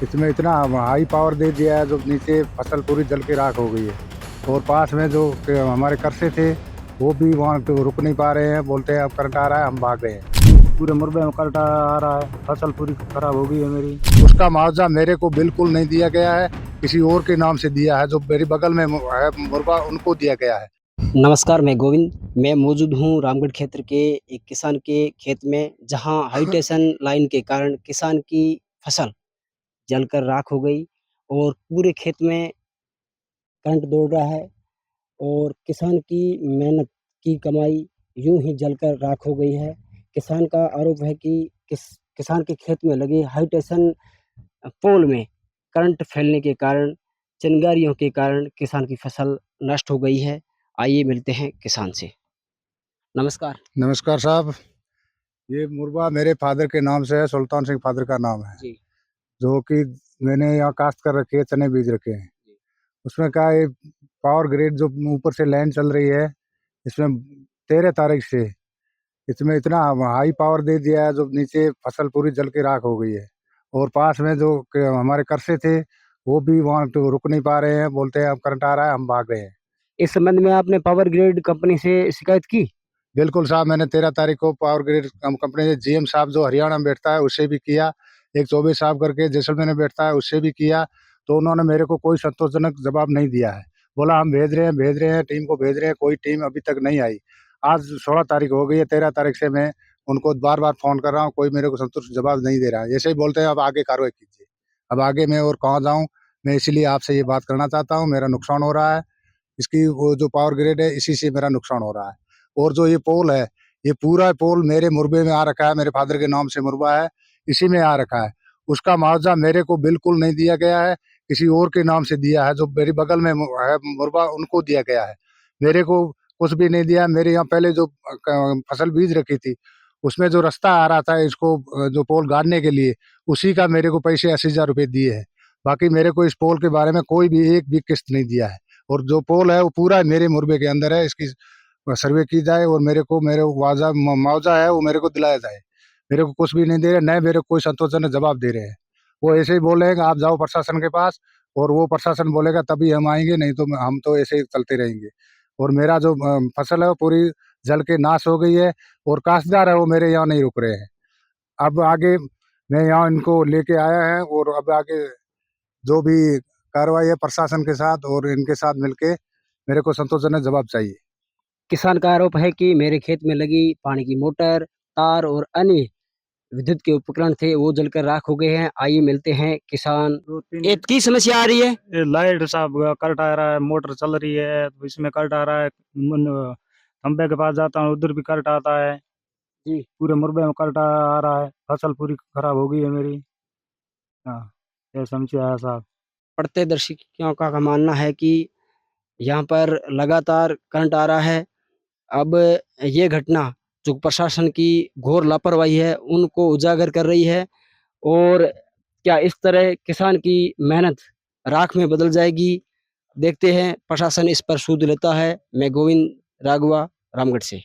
इसमें इतना high power दे दिया है जो नीचे फसल पूरी जल के राख हो गई है। और पास में जो हमारे कर्से थे वो भी वहाँ पे रुक नहीं पा रहे हैं, बोलते हैं अब करंट आ रहा है, हम भाग गए हैं। पूरे मुरबे में करंट आ रहा है, फसल पूरी खराब हो गई है मेरी। उसका मुआवजा मेरे को बिल्कुल नहीं दिया गया है, किसी और के नाम से दिया है, जो मेरी बगल में है मुर्गा उनको दिया गया है। नमस्कार, मैं गोविंद। मैं मौजूद हूँ रामगढ़ क्षेत्र के एक किसान के खेत में, जहाँ हाई टेंशन लाइन के कारण किसान की फसल जलकर राख हो गई और पूरे खेत में करंट दौड़ रहा है और किसान की मेहनत की कमाई यूं ही जलकर राख हो गई है। किसान का आरोप है कि किसान के खेत में लगे हाई टेंशन पोल में करंट फैलने के कारण, चिंगारियों के कारण किसान की फसल नष्ट हो गई है। आइए मिलते हैं किसान से। नमस्कार। नमस्कार साहब, ये मुर्गा मेरे फादर के नाम से है, सुल्तान सिंह फादर का नाम है, जी। जो कि मैंने यहाँ काश्त कर रखे है, चने बीज रखे हैं। उसमें क्या है, पावर ग्रिड जो ऊपर से लाइन चल रही है, इसमें 13 तारीख से इसमें इतना हाई पावर दे दिया है जो नीचे फसल पूरी जल के राख हो गई है। और पास में जो हमारे कर्से थे वो भी वहाँ तो रुक नहीं पा रहे हैं, बोलते हैं अब करंट आ रहा है, हम भाग गए हैं। इस संबंध में आपने पावर ग्रिड कंपनी से शिकायत की? बिल्कुल साहब, मैंने 13 तारीख को पावर ग्रिड कंपनी से जीएम साहब जो हरियाणा में बैठता है उससे भी किया, एक चौबे साहब करके जैसलमेर में बैठता है उससे भी किया, तो उन्होंने मेरे को कोई संतोषजनक जवाब नहीं दिया है। बोला हम भेज रहे हैं, टीम को भेज रहे हैं, कोई टीम अभी तक नहीं आई। आज 16 तारीख हो गई है, 13 तारीख से मैं उनको बार-बार फ़ोन कर रहा हूँ, कोई मेरे को संतुष्ट जवाब नहीं दे रहा है। ऐसे ही बोलते हैं अब आगे कार्रवाई कीजिए। अब आगे मैं और कहाँ जाऊँ? मैं इसीलिए आपसे ये बात करना चाहता हूँ, मेरा नुकसान हो रहा है। इसकी वो जो पावर ग्रिड है इसी से मेरा नुकसान हो रहा है। और जो ये पोल है, ये पूरा पोल मेरे मुरबे में आ रखा है, मेरे फादर के नाम से मुरबा है, इसी में आ रखा है। उसका मुआवजा मेरे को बिल्कुल नहीं दिया गया है, किसी और के नाम से दिया है, जो मेरी बगल में है मुरबा उनको दिया गया है। मेरे को कुछ भी नहीं दिया। मेरे यहाँ पहले जो फसल बीज रखी थी, उसमें जो रास्ता आ रहा था इसको जो पोल गाड़ने के लिए, उसी का मेरे को पैसे 80,000 रुपए दिए हैं। बाकी मेरे को इस पोल के बारे में कोई भी एक भी किस्त नहीं दिया है। और जो पोल है वो पूरा मेरे मुरबे के अंदर है, इसकी सर्वे की जाए और मेरे को मुआवजा है वो मेरे को दिलाया जाए। मेरे को कुछ भी नहीं दे रहे, न मेरे को कोई संतोषजनक जवाब दे रहे हैं। वो ऐसे ही बोल रहे हैं कि आप जाओ प्रशासन के पास, और वो प्रशासन बोलेगा तभी हम आएँगे, नहीं तो हम तो ऐसे ही चलते रहेंगे। और मेरा जो फसल है वो पूरी जल के नाश हो गई है, और काश्तकार है वो मेरे यहाँ नहीं रुक रहे हैं। अब आगे मैं यहाँ इनको लेके आया है, और अब आगे जो भी कार्रवाई है प्रशासन के साथ और इनके साथ मिलके मेरे को संतोषजनक जवाब चाहिए। किसान का आरोप है कि मेरे खेत में लगी पानी की मोटर, तार और अन्य विद्युत के उपकरण थे, वो जलकर राख हो गए हैं। आइए मिलते हैं किसान। 2-3 एक की समस्या आ रही है? ये लाइट साहब करंट आ रहा है, मोटर चल रही है तो इसमें करंट आ रहा है। खंबे के पास जाता हूँ उधर भी करंट आता है। जी। पूरे मुरबे में करंट आ रहा है, फसल पूरी खराब हो गई है मेरी। हाँ, ये समस्या है साहब। प्रत्यक्षदर्शियों का मानना है कि यहाँ पर लगातार करंट आ रहा है। अब ये घटना जो प्रशासन की घोर लापरवाही है, उनको उजागर कर रही है। और क्या इस तरह किसान की मेहनत राख में बदल जाएगी? देखते हैं प्रशासन इस पर सूद लेता है। मैं गोविंद राघवा, रामगढ़ से।